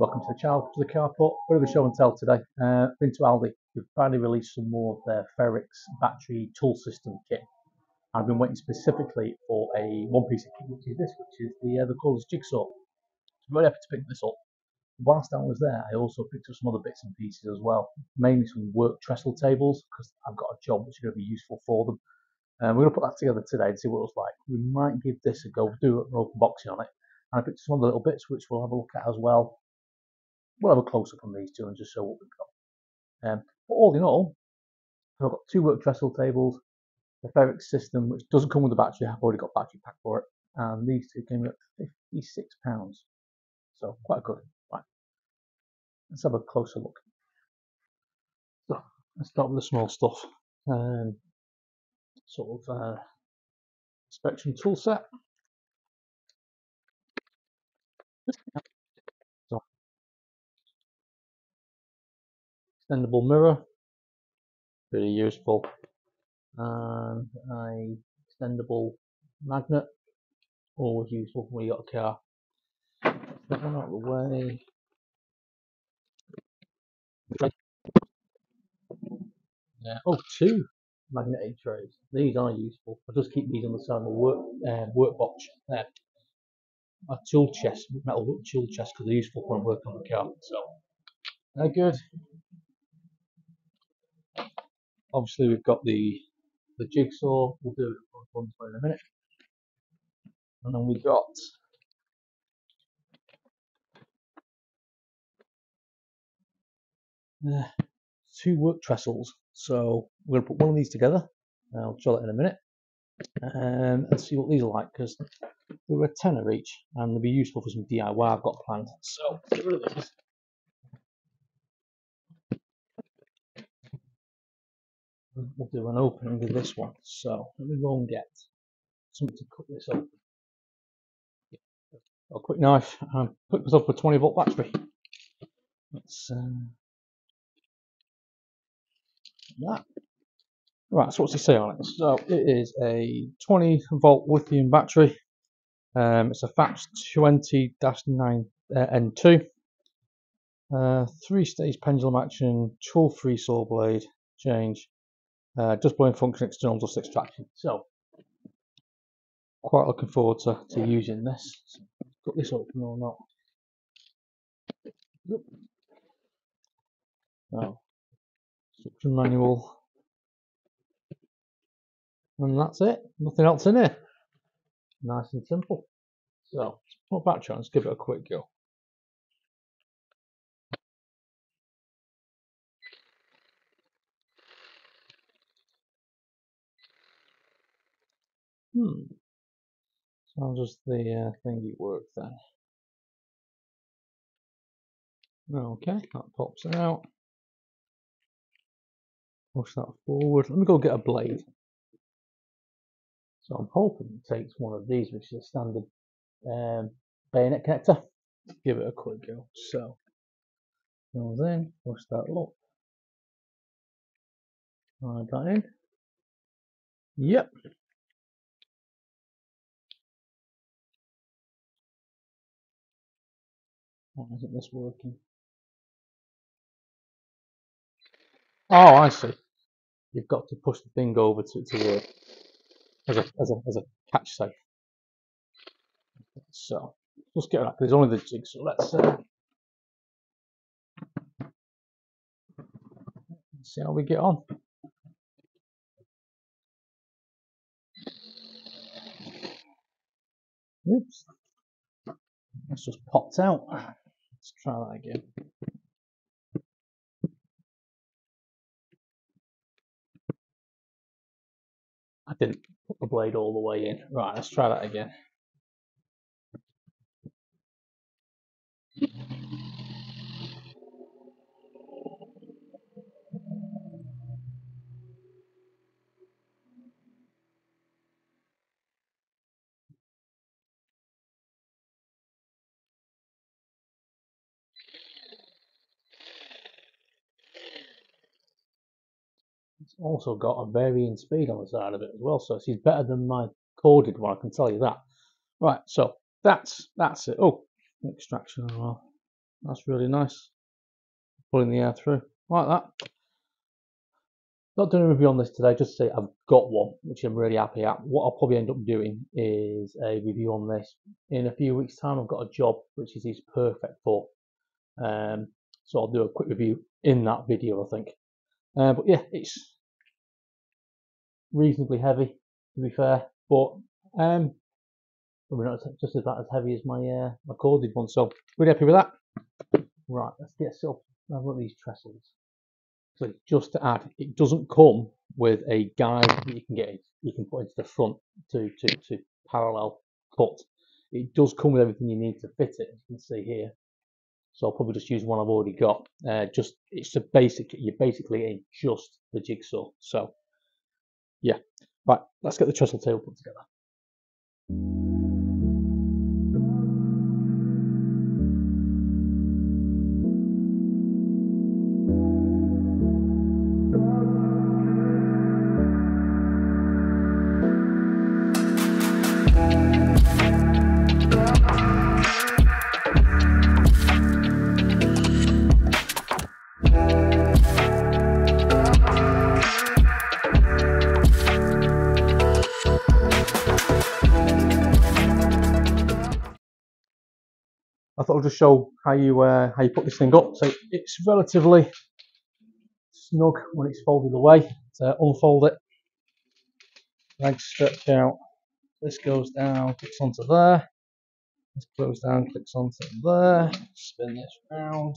Welcome to the channel, to the carport. Bit of a show and tell today. Been to Aldi. We've finally released some more of their Ferrex battery tool system kit. I've been waiting specifically for a one piece of kit, which is this, which is the cordless jigsaw. I'm really happy to pick this up. Whilst I was there, I also picked up some other bits and pieces as well, mainly some work trestle tables because I've got a job which is going to be useful for them. We're going to put that together today and see what it's like. We might give this a go, do an open boxing on it, and I picked some other little bits which we'll have a look at as well. We'll have a close up on these two and just show what we've got. But all in all, I've got two work trestle tables, the Ferrex system, which doesn't come with a battery. I've already got battery pack for it, and these two came at £56. So quite good. Right, let's have a closer look. So let's start with the small stuff. Sort of inspection tool set. So, extendable mirror, really useful, and a extendable magnet, always useful when you got a car. That one out of the way. Oh, two magnetic trays. These are useful. I just keep these on the side of my workbox. My tool chest, metal tool chest, because they're useful when I'm working on the car. So they're good. Obviously, we've got the jigsaw. We'll do it in a minute. And then we've got two work trestles. So we're going to put one of these together. I'll show it in a minute. And see what these are like, because they were a tenner each and they'll be useful for some DIY I've got planned. So get rid of these. We'll do an opening with this one. So let me go and get something to cut this open. A quick knife and put this up with a 20-volt battery. Let's that. Right, so what's it say on it? So it is a 20-volt lithium battery. It's a FAPS 20-9N2. 3-stage pendulum action, tool-free saw blade change, just blowing function, external dust extraction. So quite looking forward to using this. So, cut this open or not. Yep. Now, instruction manual. And that's it. Nothing else in here. Nice and simple. So let's put battery on, let's give it a quick go. So how does the thingy work then? Okay, that pops out. Push that forward. Let me go get a blade. So I'm hoping it takes one of these, which is a standard bayonet connector. Give it a quick go. So goes in, push that up. Slide that in. Yep. Why isn't this working? Oh, I see. You've got to push the thing over to work as a catch safe. So let's get that. There's only the jigsaw. Let's see how we get on. Oops, that's just popped out. Let's try that again. I didn't put the blade all the way in. Right, let's try that again. It's also got a varying speed on the side of it as well, so it's better than my corded one, I can tell you that. Right, so that's it. Oh, extraction as well. That's really nice. Pulling the air through like that. Not doing a review on this today, just to say I've got one, which I'm really happy at. What I'll probably end up doing is a review on this in a few weeks' time. I've got a job which is perfect for. So I'll do a quick review in that video, I think. But yeah, it's reasonably heavy, to be fair, but probably not just about as heavy as my corded one. So really happy with that. Right, let's get set up. Have a look at these trestles. So just to add, it doesn't come with a guide that you can get. You can put into the front to parallel cut. It does come with everything you need to fit it, as you can see here. So I'll probably just use one I've already got. It's a basic. You basically adjust the jigsaw. So yeah, right. Let's get the trestle table put together. I thought I'd just show how you put this thing up. So it's relatively snug when it's folded away. So unfold it, legs stretch out. This goes down, clicks onto there. This goes down, clicks onto there. Spin this round,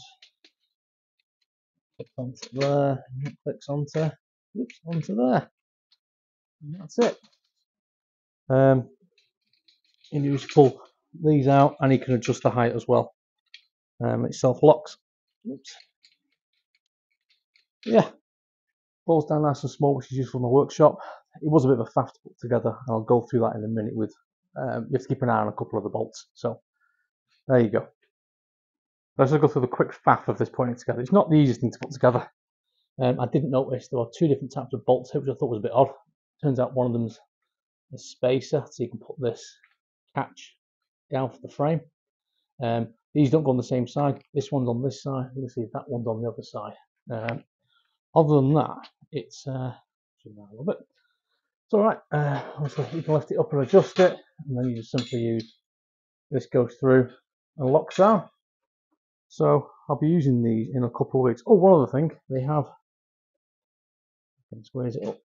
clicks onto there, and clicks onto there. And that's it. You just pull these out, and you can adjust the height as well. It self locks. Oops. Yeah, falls down nice and small, which is useful in the workshop. It was a bit of a faff to put together, and I'll go through that in a minute. With you have to keep an eye on a couple of the bolts. So there you go. Let's just go through the quick faff of this putting it together. It's not the easiest thing to put together. I didn't notice there are two different types of bolts here, which I thought was a bit odd. Turns out one of them's a spacer, so you can put this catch down for the frame. These don't go on the same side. This one's on this side. You can see that one's on the other side. Other than that, it's a little bit. It's all right. Also, you can lift it up and adjust it, and then you just simply use this goes through and locks down. So I'll be using these in a couple of weeks. Oh, one other thing, they have. I can squeeze it up.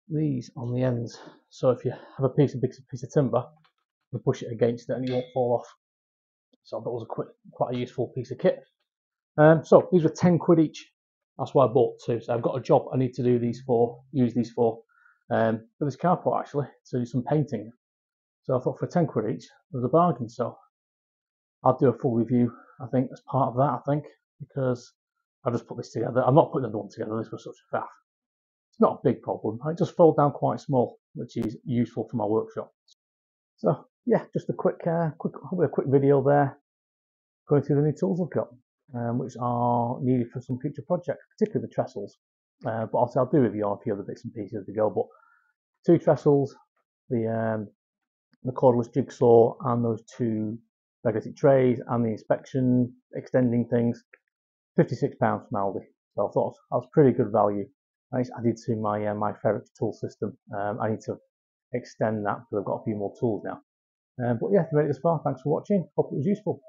These on the ends. So if you have a piece of timber, you push it against it and it won't fall off. So that was quite a useful piece of kit. So these were 10 quid each. That's why I bought two. So I've got a job I need to use these for this carport actually, to do some painting. So I thought for 10 quid each, it was a bargain. So I'll do a full review, I think, as part of that, because I just put this together. I'm not putting another one together, this was such a faff. It's not a big problem. It just folded down quite small, which is useful for my workshop. So yeah, just a quick video there, going through the new tools I've got, which are needed for some future projects, particularly the trestles. But also I'll do a review on a few other bits and pieces as we go. But 2 trestles, the cordless jigsaw, and those 2 magnetic trays, and the inspection extending things, £56 from Aldi. So I thought that was pretty good value. And it's added to my my Ferrex tool system. I need to extend that because I've got a few more tools now. But yeah, if you made it this far, thanks for watching. Hope it was useful.